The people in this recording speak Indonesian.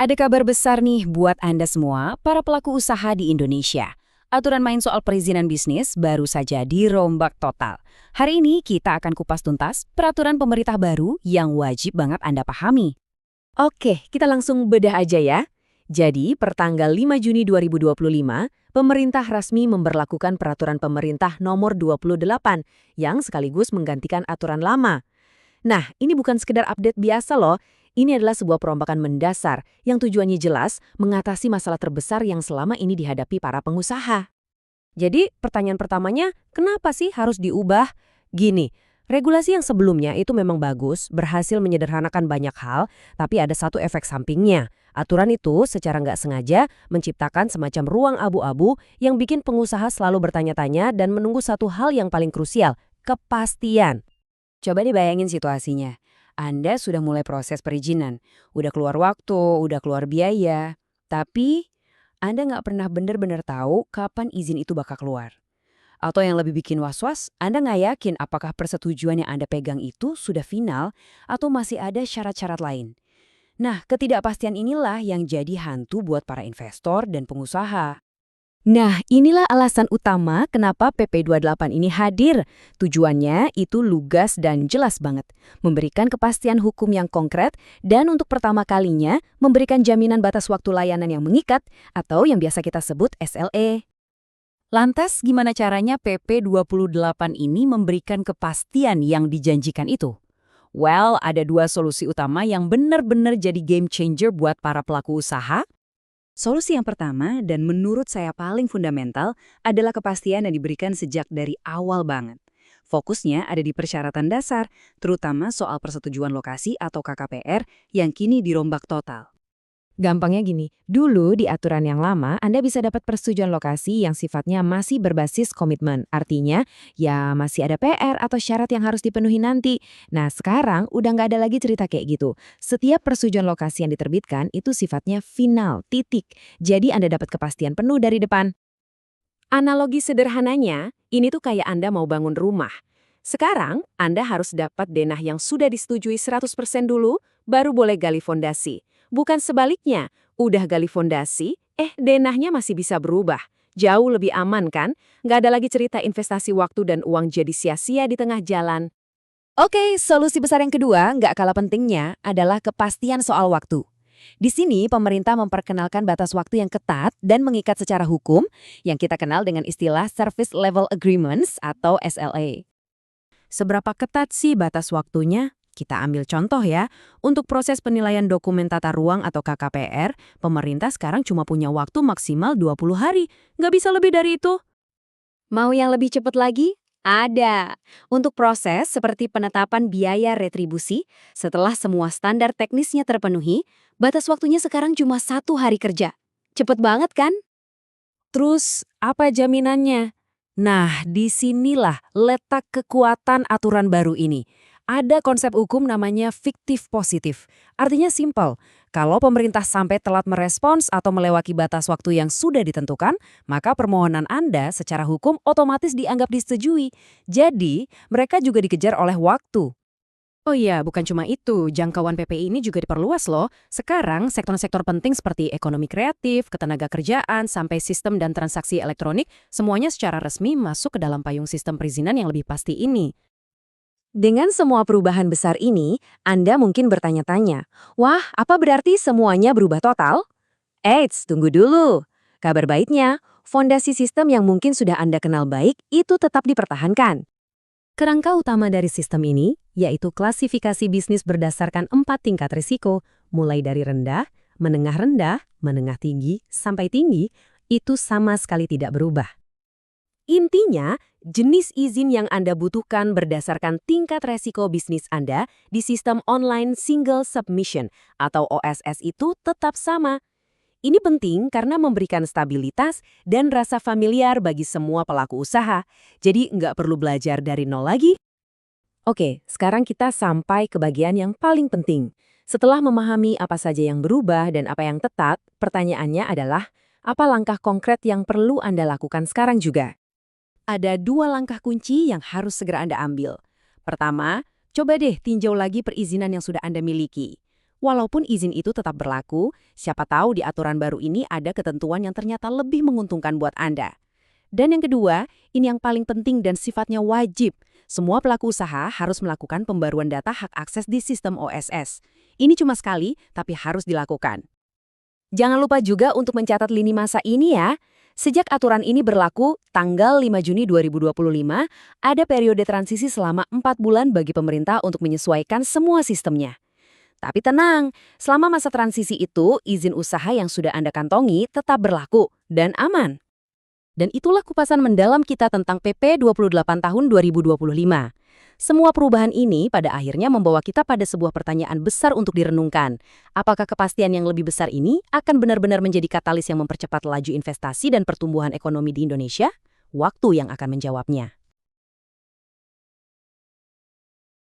Ada kabar besar nih buat Anda semua, para pelaku usaha di Indonesia. Aturan main soal perizinan bisnis baru saja dirombak total. Hari ini kita akan kupas tuntas peraturan pemerintah baru yang wajib banget Anda pahami. Oke, kita langsung bedah aja ya. Jadi, pertanggal 5 Juni 2025, pemerintah resmi memberlakukan peraturan pemerintah nomor 28 yang sekaligus menggantikan aturan lama. Nah, ini bukan sekedar update biasa loh. Ini adalah sebuah perombakan mendasar yang tujuannya jelas mengatasi masalah terbesar yang selama ini dihadapi para pengusaha. Jadi, pertanyaan pertamanya, kenapa sih harus diubah? Gini, regulasi yang sebelumnya itu memang bagus, berhasil menyederhanakan banyak hal, tapi ada satu efek sampingnya. Aturan itu secara nggak sengaja menciptakan semacam ruang abu-abu yang bikin pengusaha selalu bertanya-tanya dan menunggu satu hal yang paling krusial, kepastian. Coba dibayangin situasinya. Anda sudah mulai proses perizinan, udah keluar waktu, udah keluar biaya, tapi Anda nggak pernah benar-benar tahu kapan izin itu bakal keluar. Atau yang lebih bikin was-was, Anda nggak yakin apakah persetujuan yang Anda pegang itu sudah final atau masih ada syarat-syarat lain. Nah, ketidakpastian inilah yang jadi hantu buat para investor dan pengusaha. Nah, inilah alasan utama kenapa PP 28 ini hadir. Tujuannya itu lugas dan jelas banget. Memberikan kepastian hukum yang konkret dan untuk pertama kalinya memberikan jaminan batas waktu layanan yang mengikat atau yang biasa kita sebut SLE. Lantas, gimana caranya PP 28 ini memberikan kepastian yang dijanjikan itu? Well, ada dua solusi utama yang benar-benar jadi game changer buat para pelaku usaha. Solusi yang pertama, dan menurut saya paling fundamental, adalah kepastian yang diberikan sejak dari awal banget. Fokusnya ada di persyaratan dasar, terutama soal persetujuan lokasi atau KKPR yang kini dirombak total. Gampangnya gini, dulu di aturan yang lama Anda bisa dapat persetujuan lokasi yang sifatnya masih berbasis komitmen. Artinya, ya masih ada PR atau syarat yang harus dipenuhi nanti. Nah, sekarang udah nggak ada lagi cerita kayak gitu. Setiap persetujuan lokasi yang diterbitkan itu sifatnya final, titik. Jadi Anda dapat kepastian penuh dari depan. Analogi sederhananya, ini tuh kayak Anda mau bangun rumah. Sekarang, Anda harus dapat denah yang sudah disetujui 100% dulu, baru boleh gali fondasi. Bukan sebaliknya, udah gali fondasi, denahnya masih bisa berubah. Jauh lebih aman kan? Nggak ada lagi cerita investasi waktu dan uang jadi sia-sia di tengah jalan. Oke, solusi besar yang kedua, nggak kalah pentingnya, adalah kepastian soal waktu. Di sini, pemerintah memperkenalkan batas waktu yang ketat dan mengikat secara hukum, yang kita kenal dengan istilah Service Level Agreements atau SLA. Seberapa ketat sih batas waktunya? Kita ambil contoh ya, untuk proses penilaian dokumen tata ruang atau KKPR, pemerintah sekarang cuma punya waktu maksimal 20 hari. Nggak bisa lebih dari itu. Mau yang lebih cepat lagi? Ada. Untuk proses seperti penetapan biaya retribusi, setelah semua standar teknisnya terpenuhi, batas waktunya sekarang cuma 1 hari kerja. Cepet banget kan? Terus, apa jaminannya? Nah, disinilah letak kekuatan aturan baru ini. Ada konsep hukum namanya fiktif positif. Artinya simpel, kalau pemerintah sampai telat merespons atau melewati batas waktu yang sudah ditentukan, maka permohonan Anda secara hukum otomatis dianggap disetujui. Jadi, mereka juga dikejar oleh waktu. Oh iya, bukan cuma itu, jangkauan PPI ini juga diperluas loh. Sekarang, sektor-sektor penting seperti ekonomi kreatif, ketenaga kerjaan, sampai sistem dan transaksi elektronik, semuanya secara resmi masuk ke dalam payung sistem perizinan yang lebih pasti ini. Dengan semua perubahan besar ini, Anda mungkin bertanya-tanya, wah, apa berarti semuanya berubah total? Eits, tunggu dulu. Kabar baiknya, fondasi sistem yang mungkin sudah Anda kenal baik itu tetap dipertahankan. Kerangka utama dari sistem ini, yaitu klasifikasi bisnis berdasarkan 4 tingkat risiko, mulai dari rendah, menengah tinggi, sampai tinggi, itu sama sekali tidak berubah. Intinya, jenis izin yang Anda butuhkan berdasarkan tingkat resiko bisnis Anda di sistem online single submission atau OSS itu tetap sama. Ini penting karena memberikan stabilitas dan rasa familiar bagi semua pelaku usaha, jadi nggak perlu belajar dari nol lagi. Oke, sekarang kita sampai ke bagian yang paling penting. Setelah memahami apa saja yang berubah dan apa yang tetap, pertanyaannya adalah, apa langkah konkret yang perlu Anda lakukan sekarang juga? Ada 2 langkah kunci yang harus segera Anda ambil. Pertama, coba deh tinjau lagi perizinan yang sudah Anda miliki. Walaupun izin itu tetap berlaku, siapa tahu di aturan baru ini ada ketentuan yang ternyata lebih menguntungkan buat Anda. Dan yang kedua, ini yang paling penting dan sifatnya wajib. Semua pelaku usaha harus melakukan pembaruan data hak akses di sistem OSS. Ini cuma sekali, tapi harus dilakukan. Jangan lupa juga untuk mencatat lini masa ini ya. Sejak aturan ini berlaku, tanggal 5 Juni 2025, ada periode transisi selama 4 bulan bagi pemerintah untuk menyesuaikan semua sistemnya. Tapi tenang, selama masa transisi itu, izin usaha yang sudah Anda kantongi tetap berlaku dan aman. Dan itulah kupasan mendalam kita tentang PP 28 tahun 2025. Semua perubahan ini pada akhirnya membawa kita pada sebuah pertanyaan besar untuk direnungkan. Apakah kepastian yang lebih besar ini akan benar-benar menjadi katalis yang mempercepat laju investasi dan pertumbuhan ekonomi di Indonesia? Waktu yang akan menjawabnya.